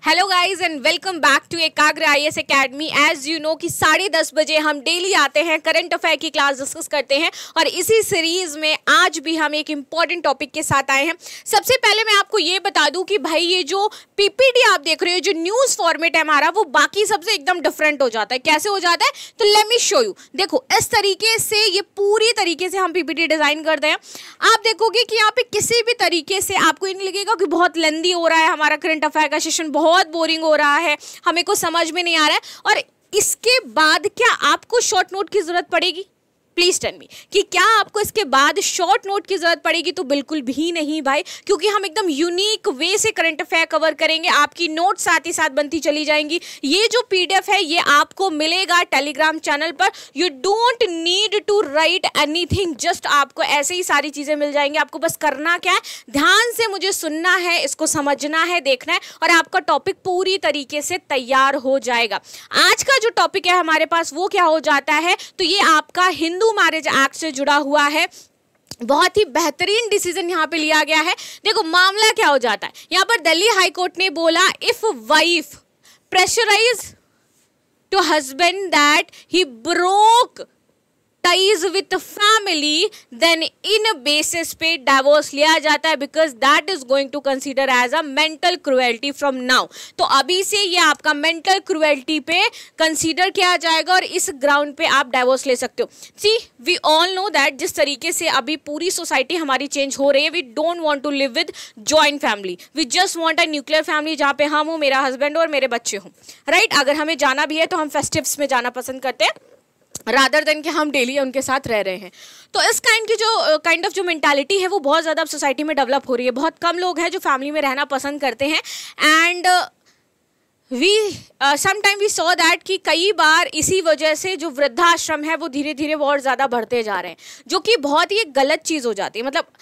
Hello guys and welcome back to Ekagra IAS academy. As you know कि 10:30 बजे हम daily आते हैं, करंट अफेयर की क्लास डिस्कस करते हैं और इसी सीरीज में आज भी हम एक इम्पॉर्टेंट टॉपिक के साथ आए हैं। सबसे पहले मैं आपको ये बता दूं कि भाई ये जो पीपीटी आप देख रहे हो, जो न्यूज़ फॉर्मेट है हमारा, वो बाकी सबसे एकदम डिफरेंट हो जाता है। कैसे हो जाता है तो लेट मी शो यू। देखो इस तरीके से ये पूरी तरीके से हम पीपीटी डिजाइन करते हैं। आप देखोगे कि यहाँ पे किसी भी तरीके से आपको ये नहीं लगेगा कि बहुत लेंदी हो रहा है, हमारा करंट अफेयर का सेशन बहुत बोरिंग हो रहा है, हमें कुछ समझ में नहीं आ रहा है। और इसके बाद क्या आपको शॉर्ट नोट की जरूरत पड़ेगी? प्लीज टेल मी कि क्या आपको इसके बाद शॉर्ट नोट की जरूरत पड़ेगी? तो बिल्कुल भी नहीं भाई, क्योंकि हम एकदम यूनिक वे से करंट अफेयर कवर करेंगे। आपकी नोट साथ ही साथ बनती चली जाएंगी। ये जो पीडीएफ है ये आपको मिलेगा टेलीग्राम चैनल पर। You don't need to write anything, just आपको ऐसे ही सारी चीजें मिल जाएंगी। आपको बस करना क्या है, ध्यान से मुझे सुनना है, इसको समझना है, देखना है और आपका टॉपिक पूरी तरीके से तैयार हो जाएगा। आज का जो टॉपिक है हमारे पास वो क्या हो जाता है, तो ये आपका हिंदू मैरिज एक्ट से जुड़ा हुआ है। बहुत ही बेहतरीन डिसीजन यहाँ पे लिया गया है। देखो मामला क्या हो जाता है, यहाँ पर दिल्ली हाई कोर्ट ने बोला if wife pressurise to husband that he broke ties with family, then in basis पे डाइवोर्स लिया जाता है, because that is going to consider as a mental cruelty from now. तो अभी से ये आपका मेंटल क्रुएल्टी पे कंसीडर किया जाएगा और इस ग्राउंड पे आप डाइवोर्स ले सकते हो। सी वी ऑल नो दैट जिस तरीके से अभी पूरी सोसाइटी हमारी चेंज हो रही है, we don't want to live with joint family, we just want a nuclear family जहाँ पे हम हूँ, मेरा हस्बैंड और मेरे बच्चे हों, राइट। अगर हमें जाना भी है तो हम फेस्टिव्स में जाना पसंद करते हैं रादर देन कि हम डेली उनके साथ रह रहे हैं। तो इस काइंड ऑफ जो मेंटालिटी है वो बहुत ज़्यादा सोसाइटी में डेवलप हो रही है। बहुत कम लोग हैं जो फैमिली में रहना पसंद करते हैं। And sometime we saw that कि कई बार इसी वजह से जो वृद्धाश्रम है वो धीरे धीरे बहुत ज़्यादा बढ़ते जा रहे हैं, जो कि बहुत ही एक गलत चीज़ हो जाती है। मतलब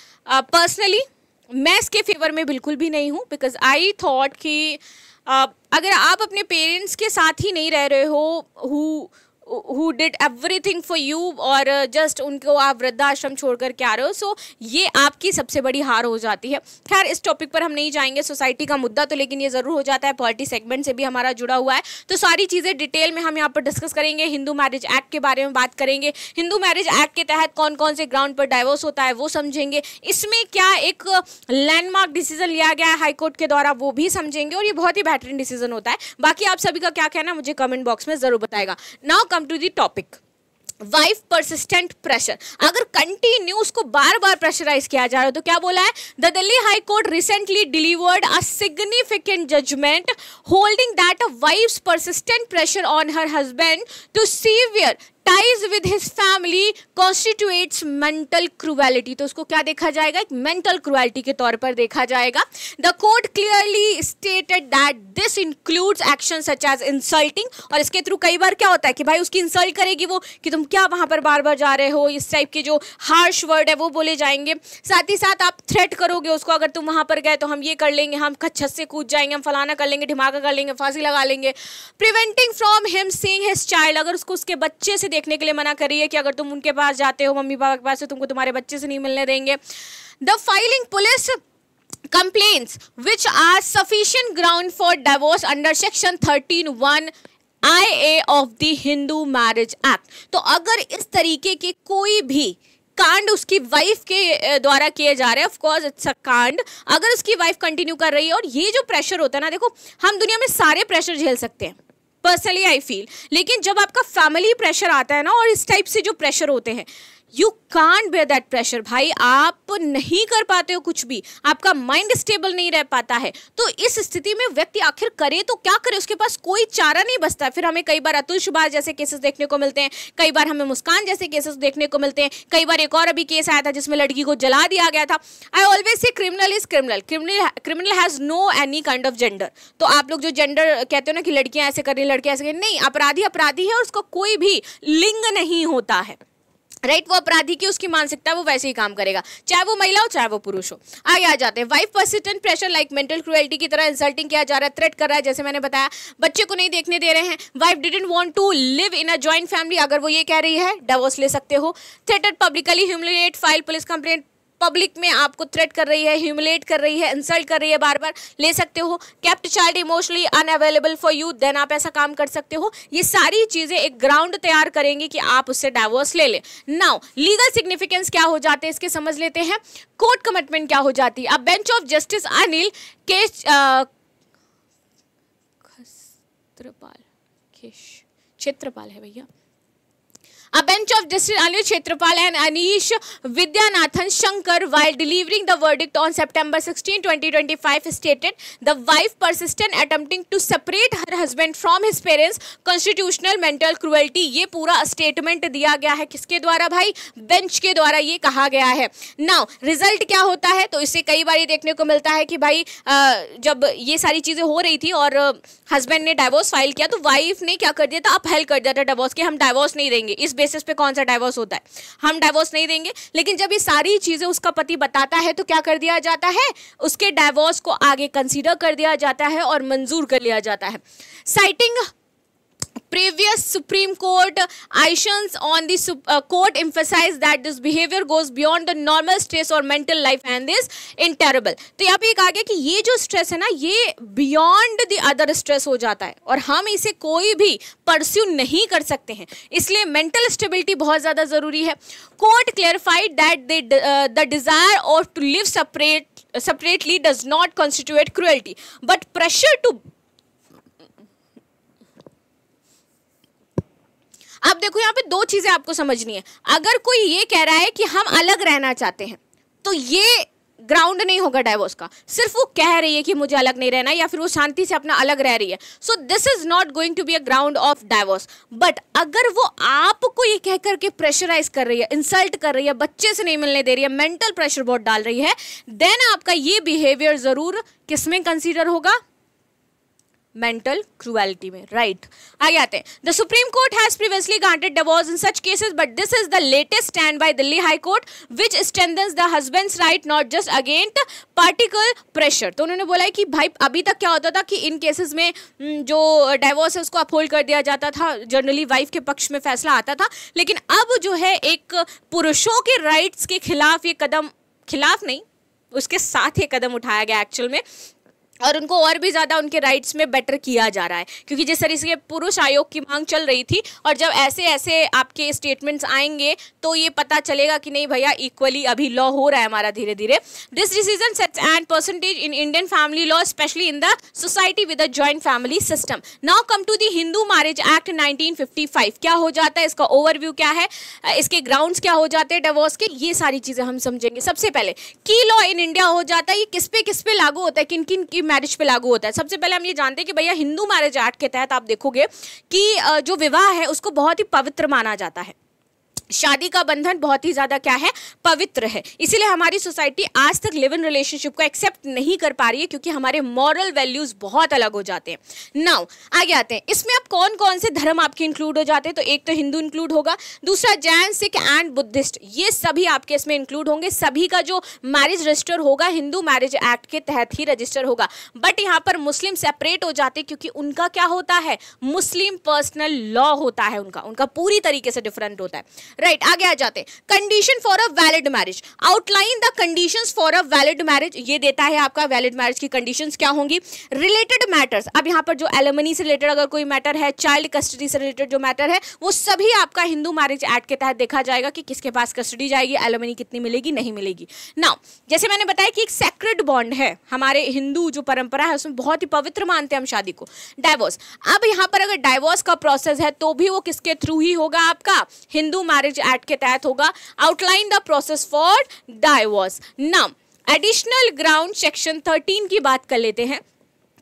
पर्सनली मैं इसके फेवर में बिल्कुल भी नहीं हूँ, बिकॉज आई थॉट कि अगर आप अपने पेरेंट्स के साथ ही नहीं रह रहे हो who did everything for you और जस्ट उनको आप वृद्धाश्रम छोड़कर के आ रहे हो, सो ये आपकी सबसे बड़ी हार हो जाती है। खैर इस टॉपिक पर हम नहीं जाएंगे, सोसाइटी का मुद्दा तो लेकिन ये ज़रूर हो जाता है, पॉलिटी सेगमेंट से भी हमारा जुड़ा हुआ है। तो सारी चीज़ें डिटेल में हम यहाँ पर डिस्कस करेंगे। हिंदू मैरिज एक्ट के बारे में बात करेंगे, हिंदू मैरिज एक्ट के तहत कौन कौन से ग्राउंड पर डाइवोर्स होता है वो समझेंगे। इसमें क्या एक लैंडमार्क डिसीजन लिया गया है हाईकोर्ट के द्वारा वो भी समझेंगे और ये बहुत ही बेहतरीन डिसीजन होता है। बाकी आप सभी का क्या कहना मुझे कमेंट बॉक्स में ज़रूर बताएगा। Now come to the topic, wife persistent pressure. अगर कंटिन्यू उसको बार बार प्रेशराइज किया जा रहा है तो क्या बोला है, the Delhi high court recently delivered a significant judgement holding that a wife's persistent pressure on her husband to severe ties with his family constitutes mental cruelty। तो उसको क्या देखा जाएगा, एक mental cruelty के तौर पर देखा जाएगा। The court clearly stated that this includes actions such as insulting, और इसके थ्रू कई बार क्या होता है कि भाई उसकी इंसल्ट करेगी वो कि तुम क्या वहां पर बार बार जा रहे हो, इस टाइप के जो हार्श वर्ड है वो बोले जाएंगे। साथ ही साथ आप थ्रेट करोगे उसको, अगर तुम वहां पर गए तो हम ये कर लेंगे, हम छत से कूद जाएंगे, हम फलाना कर लेंगे, ढिमाका कर लेंगे, फांसी लगा लेंगे। Preventing from him seeing his child, अगर उसको उसके बच्चे से देखने के लिए मना करिए कि अगर तुम उनके पास जाते हो मम्मी पापा के पास तो तुमको तुम्हारे बच्चे से नहीं मिलने देंगे। The filing police complaints which are sufficient ground for divorce under section 13(1) IA of the Hindu Marriage Act। तो अगर इस तरीके के कोई भी कांड उसकी वाइफ के द्वारा किए जा रहे हैं, ऑफ कोर्स इट्स अ कांड, अगर उसकी वाइफ कंटिन्यू कर रही है, और ये जो प्रेशर होता है ना, देखो हम दुनिया में सारे प्रेशर झेल सकते हैं पर्सनली आई फील, लेकिन जब आपका फैमिली प्रेशर आता है ना, और इस टाइप से जो प्रेशर होते हैं, you can't bear that pressure. भाई आप नहीं कर पाते हो कुछ भी, आपका माइंड स्टेबल नहीं रह पाता है। तो इस स्थिति में व्यक्ति आखिर करे तो क्या करे, उसके पास कोई चारा नहीं बचता। फिर हमें कई बार अतुल सुभाष जैसे केसेस देखने को मिलते हैं, कई बार हमें मुस्कान जैसे केसेस देखने को मिलते हैं, कई बार एक और अभी केस आया था जिसमें लड़की को जला दिया गया था। I always say criminal is criminal, criminal has no any kind of gender. तो आप लोग जो जेंडर कहते हो ना कि लड़कियां ऐसे कर रही, लड़कियां ऐसे कर रही, नहीं, अपराधी अपराधी है और उसका कोई भी लिंग नहीं होता है, राइट। वो अपराधी की उसकी मानसिकता वो वैसे ही काम करेगा, चाहे वो महिला हो चाहे वो पुरुष हो। आगे आ जाते हैं, wife persistent pressure like mental cruelty की तरह इंसल्टिंग किया जा रहा है, थ्रेट कर रहा है, जैसे मैंने बताया, बच्चे को नहीं देखने दे रहे हैं। Wife didn't want to live in a joint family, अगर वो ये कह रही है डिवोर्स ले सकते हो। Threatened publicly humiliate, file police complaint public में आपको थ्रेट कर रही है, ह्यूमिलेट कर रही है, इंसल्ट कर रही है, बार बार ले सकते हो। Kept child emotionally unavailable for you, then आप ऐसा काम कर सकते हो। ये सारी चीजें एक ग्राउंड तैयार करेंगी कि आप उससे डाइवोर्स ले लें। नाउ लीगल सिग्निफिकेंस क्या हो जाते हैं इसके समझ लेते हैं। कोर्ट कमिटमेंट क्या हो जाती है। अब बेंच ऑफ जस्टिस अनिल के क्षेत्रपाल है भैया। A bench of Justice Anil Kshetrapal and Anish Vidyanathan Shankar, while delivering the verdict on September 16, 2025, stated the wife persistent attempting to separate her husband from his parents constitutional mental cruelty। ये पूरा statement दिया गया है किसके द्वारा भाई, bench के द्वारा ये कहा गया है। नाउ रिजल्ट क्या होता है, तो इससे कई बार देखने को मिलता है कि भाई जब ये सारी चीजें हो रही थी और हस्बैंड ने डाइवोर्स फाइल किया तो वाइफ ने क्या कर दिया था, अपहेल कर दिया था डिवोर्स कि हम डाइवोर्स नहीं देंगे। इस बेसिस पे कौन सा डाइवोर्स होता है, हम डाइवोर्स नहीं देंगे। लेकिन जब ये सारी चीजें उसका पति बताता है तो क्या कर दिया जाता है, उसके डाइवोर्स को आगे कंसीडर कर दिया जाता है और मंजूर कर लिया जाता है। Citing previous Supreme Court actions on the court emphasized that this behavior goes beyond the normal stress or mental life and is intolerable। तो यहाँ पे एक आ गया कि ये जो स्ट्रेस है ना, ये beyond the other stress हो जाता है और हम इसे कोई भी परस्यू नहीं कर सकते हैं, इसलिए मेंटल स्टेबिलिटी बहुत ज़्यादा ज़रूरी है। Court clarified that the desire or to live separately does not constitute cruelty but pressure to। अब देखो यहाँ पे दो चीजें आपको समझनी है। अगर कोई ये कह रहा है कि हम अलग रहना चाहते हैं तो ये ग्राउंड नहीं होगा डाइवोर्स का। सिर्फ वो कह रही है कि मुझे अलग नहीं रहना या फिर वो शांति से अपना अलग रह रही है, so this is not going to be a ground of divorce. But अगर वो आपको ये कह करके प्रेशराइज कर रही है, इंसल्ट कर रही है, बच्चे से नहीं मिलने दे रही है, मेंटल प्रेशर बहुत डाल रही है, देन आपका ये बिहेवियर जरूर किसमें कंसीडर होगा, मेंटल क्रूएलिटी में, राइट। आगे आते हैं। The Supreme Court has previously granted divorce in such cases but this is the latest stand by Delhi high Court which strengthens the husband's right not just against particle pressure. तो उन्होंने बोला है कि भाई अभी तक क्या होता था कि इन केसेस में जो डाइवोर्स है उसको अपहोल्ड कर दिया जाता था, जनरली वाइफ के पक्ष में फैसला आता था, लेकिन अब जो है एक पुरुषों के राइट्स के खिलाफ ये कदम, खिलाफ नहीं उसके साथ ये कदम उठाया गया एक्चुअल में, और उनको और भी ज़्यादा उनके राइट्स में बेटर किया जा रहा है। क्योंकि जिस तरीके से पुरुष आयोग की मांग चल रही थी और जब ऐसे ऐसे आपके स्टेटमेंट्स आएंगे तो ये पता चलेगा कि नहीं भैया इक्वली अभी लॉ हो रहा है हमारा धीरे धीरे। This decision sets an percentage in Indian family law specially in the society with a joint family system. Now come to the Hindu Marriage Act 1955। क्या हो जाता है, इसका ओवरव्यू क्या है, इसके ग्राउंड्स क्या हो जाते हैं डिवोर्स के, ये सारी चीज़ें हम समझेंगे। सबसे पहले की लॉ इन इंडिया हो जाता है, ये किस पे लागू होता है, किन किन की मैरिज पे लागू होता है। सबसे पहले हम ये जानते हैं कि भैया हिंदू मैरिज एक्ट के तहत आप देखोगे कि जो विवाह है उसको बहुत ही पवित्र माना जाता है। शादी का बंधन बहुत ही ज्यादा क्या है, पवित्र है। इसीलिए हमारी सोसाइटी आज तक लिव इन रिलेशनशिप को एक्सेप्ट नहीं कर पा रही है क्योंकि हमारे मॉरल वैल्यूज बहुत अलग हो जाते हैं। नाउ आगे आते हैं, इसमें अब कौन कौन से धर्म आपके इंक्लूड हो जाते हैं, तो एक तो हिंदू इंक्लूड होगा, दूसरा जैन, सिख एंड बुद्धिस्ट, ये सभी आपके इसमें इंक्लूड होंगे। सभी का जो मैरिज रजिस्टर होगा हिंदू मैरिज एक्ट के तहत ही रजिस्टर होगा। बट यहाँ पर मुस्लिम सेपरेट हो जाते हैं क्योंकि उनका क्या होता है, मुस्लिम पर्सनल लॉ होता है, उनका पूरी तरीके से डिफरेंट होता है, राइट। आगे आ जाते हैं, condition for a valid marriage, outline the conditions for a valid marriage, ये देता है आपका वैलिड मैरिज की कंडीशंस क्या होंगी। रिलेटेड मैटर्स, अब यहाँ पर जो एलिमनी से रिलेटेड अगर कोई मैटर है, चाइल्ड कस्टडी से रिलेटेड जो मैटर है, वो सभी आपका हिंदू मैरिज एक्ट के तहत देखा जाएगा कि किसके पास कस्टडी जाएगी, एलिमनी कितनी मिलेगी, नहीं मिलेगी। नाउ जैसे मैंने बताया कि एक सेक्रेड बॉन्ड है, हमारे हिंदू जो परंपरा है उसमें बहुत ही पवित्र मानते हैं हम शादी को। डाइवोर्स, अब यहाँ पर अगर डाइवोर्स का प्रोसेस है तो भी वो किसके थ्रू ही होगा, आपका हिंदू मैरिज एक्ट के तहत होगा। Outline the process for divorce. Now additional ground section 13 की बात कर लेते हैं,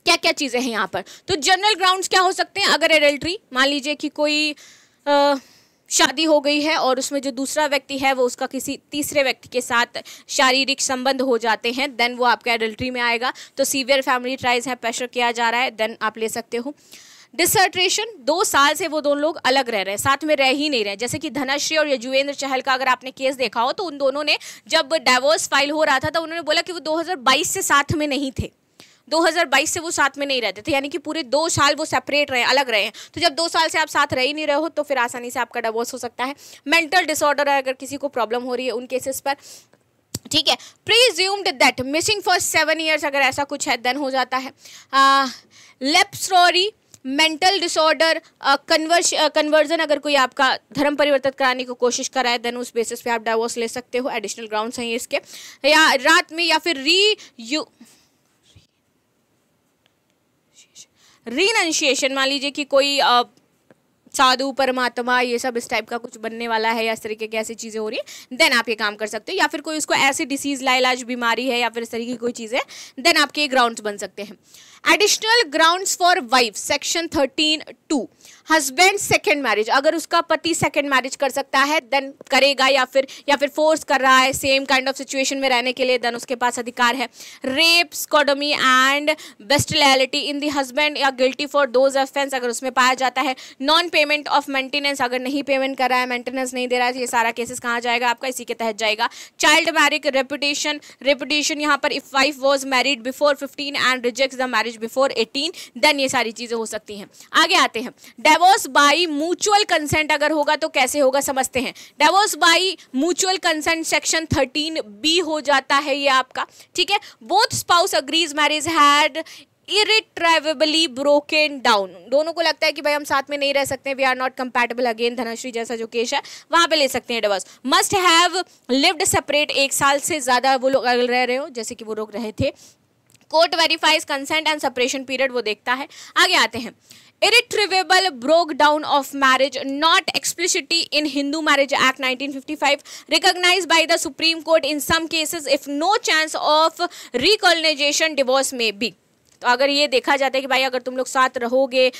क्या क्या चीजें हैं यहाँ पर। तो जनरल ग्राउंड्स क्या हो सकते हैं, अगर एडल्ट्री, मान लीजिए कि कोई शादी हो गई है और उसमें जो दूसरा व्यक्ति है वो उसका किसी तीसरे व्यक्ति के साथ शारीरिक संबंध हो जाते हैं, देन वो आपके एडल्ट्री में आएगा। तो सीवियर फैमिली टाइज है, प्रेशर किया जा रहा है, देन आप ले सकते हो। डिसर्टेशन, 2 साल से वो दोनों लोग अलग रह रहे हैं, साथ में रह ही नहीं रहे, जैसे कि धनश्री और युजवेंद्र चहल का अगर आपने केस देखा हो तो उन दोनों ने जब डाइवोर्स फाइल हो रहा था तो उन्होंने बोला कि वो 2022 से साथ में नहीं थे, 2022 से वो साथ में नहीं रहते थे, यानी कि पूरे 2 साल वो सेपरेट रहे, अलग रहे हैं। तो जब 2 साल से आप साथ रह ही नहीं रहे हो तो फिर आसानी से आपका डिवोर्स हो सकता है। मेंटल डिसऑर्डर अगर किसी को प्रॉब्लम हो रही है उन केसेस पर, ठीक है। प्रीज्यूम्ड दैट मिसिंग फॉर 7 years, अगर ऐसा कुछ है देन हो जाता है। लेप्सोरी, मेंटल डिसऑर्डर, कन्वर्जन, अगर कोई आपका धर्म परिवर्तन कराने की कोशिश कर रहा है देन उस बेसिस पे आप डाइवोर्स ले सकते हो। एडिशनल ग्राउंड्स हैं ये इसके। या रात में, या फिर रीनंशिएशन, मान लीजिए कि कोई साधु परमात्मा ये सब इस टाइप का कुछ बनने वाला है या इस तरीके की ऐसी चीज़ें हो रही है देन आप ये काम कर सकते हो। या फिर कोई उसको ऐसी डिसीज लाइलाज बीमारी है या फिर इस तरीके की कोई चीज़ है देन आपके ये ग्राउंड्स बन सकते हैं। Additional grounds for wife, section 13(2), husband second marriage, अगर उसका पति सेकेंड मैरिज कर सकता है देन करेगा, या फिर फोर्स कर रहा है सेम काइंड ऑफ सिचुएशन में रहने के लिए देन उसके पास अधिकार है। Rape, sodomy and bestiality in the husband या गिल्टी फॉर दोज ऑफेंस, अगर उसमें पाया जाता है। नॉन पेमेंट ऑफ मेंटेनेंस, अगर नहीं पेमेंट कर रहा है, मेंटेनेंस नहीं दे रहा है, ये सारा केसेस कहाँ जाएगा आपका, इसी के तहत जाएगा। चाइल्ड मैरिज, रेपुटेशन, यहाँ पर if wife was married before 15 and rejects the marriage before 18 then ये सारी चीजें हो सकती हैं। आगे आते हैं। डिवोर्स बाय म्यूचुअल कंसेंट अगर होगा तो कैसे होगा समझते हैं। Divorce by mutual consent section 13(b) हो जाता है ये आपका, ठीक है। Both spouse agrees marriage had irretrievably broken down, दोनों को लगता है कि भाई हम साथ में नहीं रह सकते, we are not compatible, again Dhanashree जैसा जो केस है वहां पे ले सकते हैं divorce. Must have lived separate, 1 साल से ज्यादा वो लोग अगर रह रहे हो जैसे कि वो लोग रहे थे। Court verifies consent and separation period, वो देखता है। आगे आते हैं। irretrievable broke down of marriage not explicitly in Hindu Marriage Act 1955 recognized by the Supreme Court in some cases if no chance of reconciliation divorce may be। तो अगर ये देखा जाता है कि भाई अगर तुम लोग साथ रहोगे,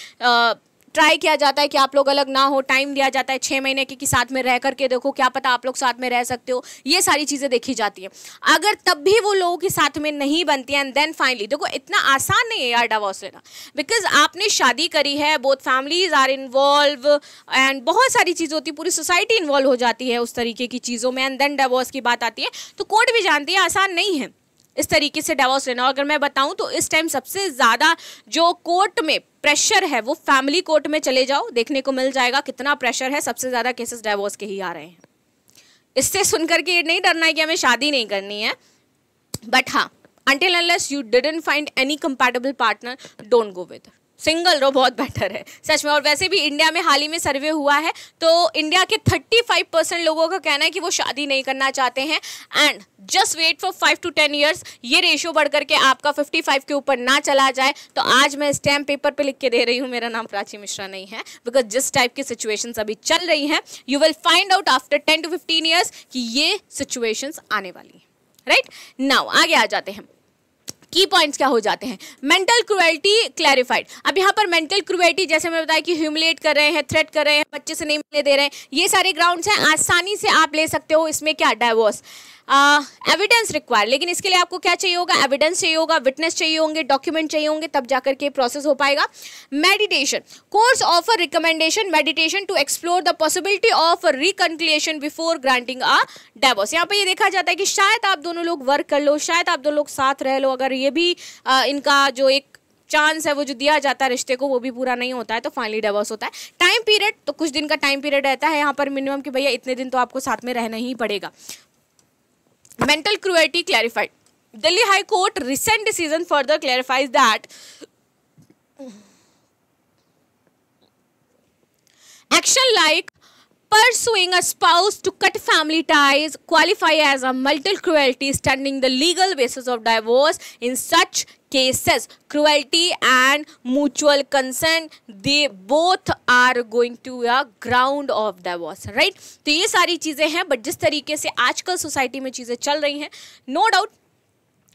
ट्राई किया जाता है कि आप लोग अलग ना हो, टाइम दिया जाता है 6 महीने की कि साथ में रह करके देखो क्या पता आप लोग साथ में रह सकते हो, ये सारी चीज़ें देखी जाती हैं। अगर तब भी वो लोगों के साथ में नहीं बनती हैं एंड देन फाइनली, देखो इतना आसान नहीं है यार डिवोर्स लेना, बिकॉज आपने शादी करी है, both families are involve and बहुत सारी चीज़ें होती है, पूरी सोसाइटी इन्वॉल्व हो जाती है उस तरीके की चीज़ों में एंड देन डिवोर्स की बात आती है। तो कोर्ट भी जानती है आसान नहीं है इस तरीके से डिवोर्स लेना। अगर मैं बताऊं तो इस टाइम सबसे ज़्यादा जो कोर्ट में प्रेशर है वो फैमिली कोर्ट में चले जाओ, देखने को मिल जाएगा कितना प्रेशर है, सबसे ज़्यादा केसेस डिवोर्स के ही आ रहे हैं। इससे सुनकर के ये नहीं डरना है कि हमें शादी नहीं करनी है, बट हाँ until unless you didn't find any compatible partner don't go with, single रो बहुत बेटर है सच में। और वैसे भी इंडिया में हाल ही में सर्वे हुआ है तो इंडिया के 35% लोगों का कहना है कि वो शादी नहीं करना चाहते हैं and just wait for 5 to 10 years ये रेशियो बढ़ करके आपका 55 के ऊपर ना चला जाए। तो आज मैं स्टैम्प पेपर पे लिख के दे रही हूँ, मेरा नाम प्राची मिश्रा नहीं है, बिकॉज जिस टाइप की सिचुएशंस अभी चल रही हैं you will find out after 10 to 15 years कि ये सिचुएशंस आने वाली हैं। राइट नाउ आगे आ जाते हैं। की पॉइंट्स क्या हो जाते हैं। Mental cruelty clarified. अब यहाँ पर मेंटल क्रुएल्टी जैसे मैं बताया कि ह्यूमिलेट कर रहे हैं, थ्रेट कर रहे हैं, बच्चे से नहीं मिलने दे रहे हैं, ये सारे ग्राउंड्स हैं, आसानी से आप ले सकते हो। इसमें क्या डाइवोर्स एविडेंस रिक्वायर, लेकिन इसके लिए आपको क्या चाहिए होगा, एविडेंस चाहिए होगा, विटनेस चाहिए होंगे, डॉक्यूमेंट चाहिए होंगे, तब जाकर के प्रोसेस हो पाएगा। Meditation courts offer recommendation meditation to explore the possibility of reconciliation before granting a divorce. यहाँ पे ये देखा जाता है कि शायद आप दोनों लोग वर्क कर लो, शायद आप दोनों लोग साथ रह लो, अगर ये भी इनका जो एक चांस है वो जो दिया जाता है रिश्ते को वो भी पूरा नहीं होता है तो फाइनली डिवोर्स होता है। टाइम पीरियड तो कुछ दिन का टाइम पीरियड रहता है यहाँ पर मिनिमम कि भैया इतने दिन तो आपको साथ में रहना ही पड़ेगा। Mental cruelty clarified. Delhi High Court recent decision further clarifies that action like pursuing a spouse to cut family ties qualify as a mental cruelty, standing the legal basis of divorce in such cases. Cruelty and mutual consent, they both are going to a ground of divorce, right? तो ये सारी चीज़ें हैं, but जिस तरीके से आजकल society में चीज़ें चल रही हैं, नो डाउट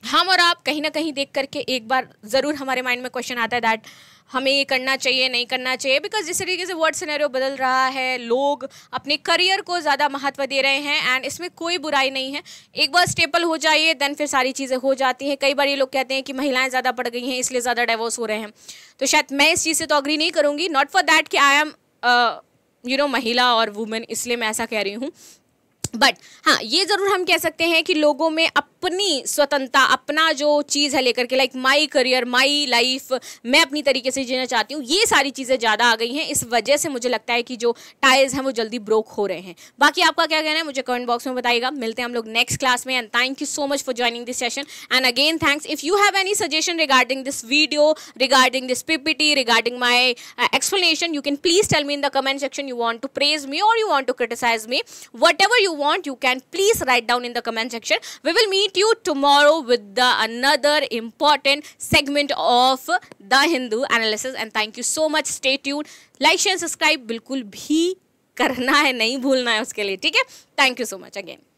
हम और आप कहीं ना कहीं देख करके एक बार ज़रूर हमारे माइंड में क्वेश्चन आता है दैट हमें ये करना चाहिए नहीं करना चाहिए, बिकॉज जिस तरीके से वर्ल्ड सिनेरियो बदल रहा है, लोग अपने करियर को ज़्यादा महत्व दे रहे हैं एंड इसमें कोई बुराई नहीं है। एक बार स्टेबल हो जाइए देन फिर सारी चीज़ें हो जाती हैं। कई बार ये लोग कहते हैं कि महिलाएं ज़्यादा बढ़ गई हैं इसलिए ज़्यादा डिवोर्स हो रहे हैं, तो शायद मैं इस चीज़ से तो अग्री नहीं करूँगी, नॉट फॉर दैट कि आई एम महिला और वुमेन इसलिए मैं ऐसा कह रही हूँ, बट हाँ ये ज़रूर हम कह सकते हैं कि लोगों में अब अपनी स्वतंत्रता, अपना जो चीज़ है लेकर के, like my career, my life, मैं अपनी तरीके से जीना चाहती हूँ, ये सारी चीज़ें ज़्यादा आ गई हैं। इस वजह से मुझे लगता है कि जो टाइल्स हैं वो जल्दी ब्रोक हो रहे हैं। बाकी आपका क्या कहना है मुझे कमेंट बॉक्स में बताइएगा। मिलते हैं हम लोग नेक्स्ट क्लास में, and thank you so much for joining this session, and again thanks. If you have any suggestion regarding this video, regarding this PPT, regarding my explanation, you can please tell me in the comment section. You want to praise me or you want to criticize me, whatever you want, you can please write down in the comment section. We will meet you tomorrow with the another important segment of the Hindu analysis, and thank you so much. Stay tuned, like, share, subscribe बिल्कुल भी करना है, नहीं भूलना है उसके लिए, ठीक है। Thank you so much again.